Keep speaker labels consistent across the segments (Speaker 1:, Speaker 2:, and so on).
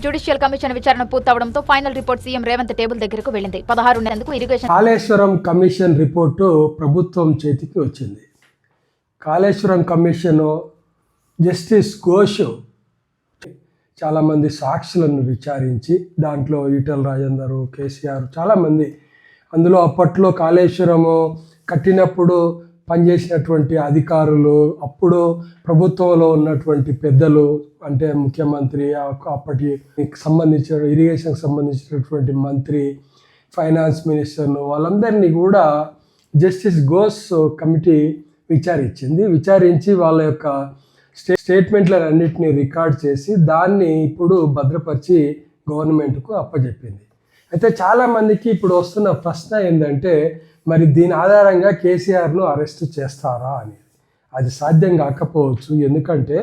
Speaker 1: Judicial commission విచారణ పూర్తవడంతో final report CM Revanth table దగ్గరకు వెళ్ళింది. 16 నెలలకు ఇరిగేషన్
Speaker 2: కాళేశ్వరం కమిషన్ రిపోర్టు ప్రభుత్వం చేతికి వచ్చింది. కాళేశ్వరం కమిషన్ జస్టిస్ ఘోష్ చాలామంది సాక్షులను విచారించి దాంట్లో ఈటెల రాజేందర్, కేసీఆర్ చాలామంది అందులో అప్పట్లో కాళేశ్వరము కట్టినప్పుడు పనిచేసినటువంటి అధికారులు, అప్పుడు ప్రభుత్వంలో ఉన్నటువంటి పెద్దలు, అంటే ముఖ్యమంత్రి, అప్పటి సంబంధించిన ఇరిగేషన్కి సంబంధించినటువంటి మంత్రి, ఫైనాన్స్ మినిస్టర్ను, వాళ్ళందరినీ కూడా జస్టిస్ ఘోష్ కమిటీ విచారించి వాళ్ళ యొక్క స్టేట్మెంట్లను అన్నింటినీ రికార్డ్ చేసి దాన్ని ఇప్పుడు భద్రపరిచి గవర్నమెంట్కు అప్పచెప్పింది. అయితే చాలామందికి ఇప్పుడు వస్తున్న ప్రశ్న ఏంటంటే, మరి దీని ఆధారంగా కేసీఆర్ను అరెస్ట్ చేస్తారా అనేది. అది సాధ్యం కాకపోవచ్చు. ఎందుకంటే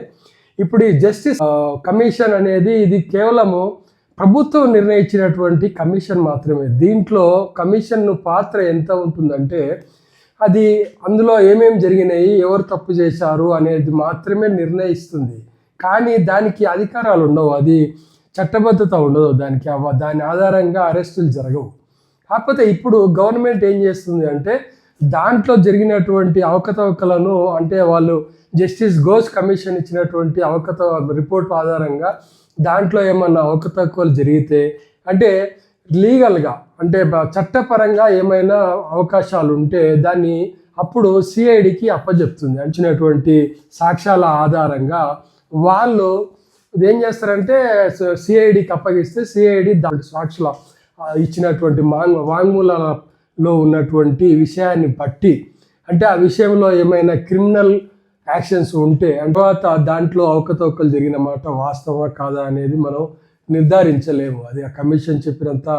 Speaker 2: ఇప్పుడు ఈ జస్టిస్ కమిషన్ అనేది ఇది కేవలము ప్రభుత్వం నిర్ణయించినటువంటి కమిషన్ మాత్రమే. దీంట్లో కమిషన్ పాత్ర ఎంత ఉంటుందంటే, అది అందులో ఏమేమి జరిగినాయి, ఎవరు తప్పు చేశారు అనేది మాత్రమే నిర్ణయిస్తుంది. కానీ దానికి అధికారాలు ఉండవు, అది చట్టబద్ధత ఉండదు, దాని ఆధారంగా అరెస్టులు జరగవు. కాకపోతే ఇప్పుడు గవర్నమెంట్ ఏం చేస్తుంది అంటే, దాంట్లో జరిగినటువంటి అవకతవకలను, అంటే వాళ్ళు జస్టిస్ ఘోష్ కమిషన్ ఇచ్చినటువంటి రిపోర్ట్ ఆధారంగా దాంట్లో ఏమన్నా అవకతవకలు జరిగితే, అంటే లీగల్గా, అంటే చట్టపరంగా ఏమైనా అవకాశాలు ఉంటే దాన్ని అప్పుడు సిఐడికి అప్పచెప్తుంది. అంచినటువంటి సాక్ష్యాల ఆధారంగా వాళ్ళు ఏం చేస్తారంటే సిఐడికి అప్పగిస్తే సిఐడి దాంట్లో సాక్షుల ఇచ్చినటువంటి వాంగ్మూలాలలో ఉన్నటువంటి విషయాన్ని బట్టి, అంటే ఆ విషయంలో ఏమైనా క్రిమినల్ యాక్షన్స్ ఉంటే తర్వాత దాంట్లో అవకతవకలు జరిగిన మాట వాస్తవా కాదా అనేది మనం నిర్ధారించలేము. అది ఆ కమిషన్ చెప్పినంత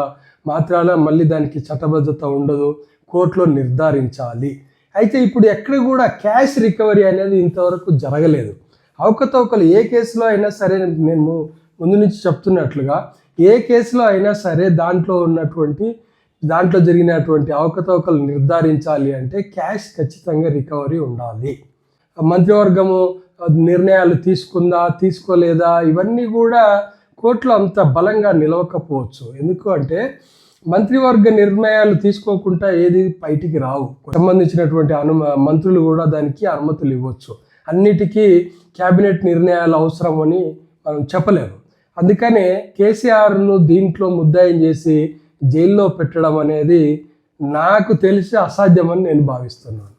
Speaker 2: మాత్రాన మళ్ళీ దానికి చట్టబద్ధత ఉండదు, కోర్టులో నిర్ధారించాలి. అయితే ఇప్పుడు ఎక్కడ కూడా క్యాష్ రికవరీ అనేది ఇంతవరకు జరగలేదు. అవకతవకలు ఏ కేసులో అయినా సరే, నేను ముందు నుంచి చెప్తున్నట్లుగా ఏ కేసులో అయినా సరే దాంట్లో జరిగినటువంటి అవకతవకలు నిర్ధారించాలి అంటే క్యాష్ ఖచ్చితంగా రికవరీ ఉండాలి. మంత్రివర్గము నిర్ణయాలు తీసుకుందా తీసుకోలేదా ఇవన్నీ కూడా కోర్టులో అంత బలంగా నిలవకపోవచ్చు. ఎందుకు అంటే మంత్రివర్గ నిర్ణయాలు తీసుకోకుండా ఏది బయటికి రావు. సంబంధించినటువంటి మంత్రులు కూడా దానికి అనుమతులు ఇవ్వచ్చు. అన్నిటికీ క్యాబినెట్ నిర్ణయాలు అవసరం అని మనం చెప్పలేము. అందుకనే కేసీఆర్ను దీంట్లో ముద్దాయం చేసి జైల్లో పెట్టడం అనేది నాకు తెలిసి అసాధ్యమని నేను భావిస్తున్నాను.